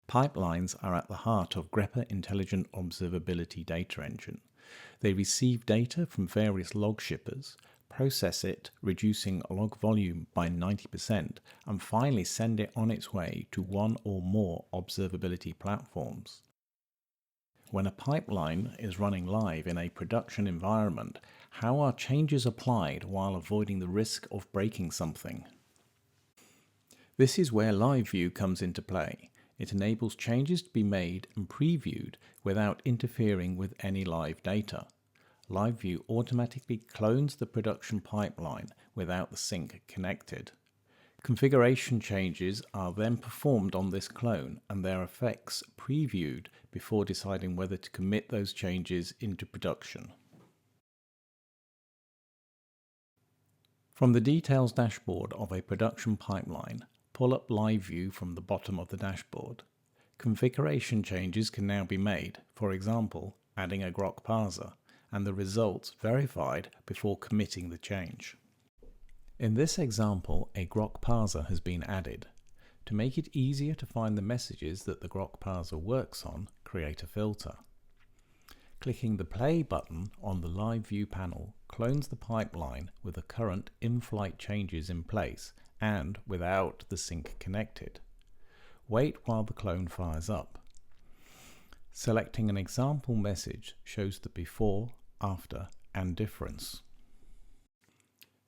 Pipelines are at the heart of Grepr Intelligent Observability Data Engine. They receive data from various log shippers, process it, reducing log volume by 90%, and finally send it on its way to one or more observability platforms. When a pipeline is running live in a production environment, how are changes applied while avoiding the risk of breaking something? This is where Live View comes into play. It enables changes to be made and previewed without interfering with any live data. Live View automatically clones the production pipeline without the sync connected. Configuration changes are then performed on this clone and their effects previewed before deciding whether to commit those changes into production. From the details dashboard of a production pipeline, pull up Live View from the bottom of the dashboard. Configuration changes can now be made, for example, adding a Grok parser, and the results verified before committing the change. In this example, a Grok parser has been added. To make it easier to find the messages that the Grok parser works on, create a filter. Clicking the play button on the Live View panel clones the pipeline with the current in-flight changes in place and without the sync connected. Wait while the clone fires up. Selecting an example message shows the before, after, and difference.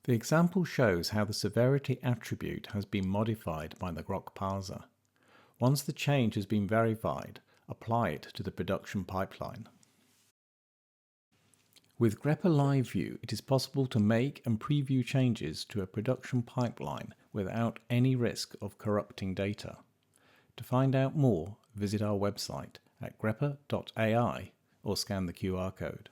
The example shows how the severity attribute has been modified by the Grok parser. Once the change has been verified, apply it to the production pipeline. With Grepr Live View, it is possible to make and preview changes to a production pipeline without any risk of corrupting data. To find out more, visit our website at grepr.ai or scan the QR code.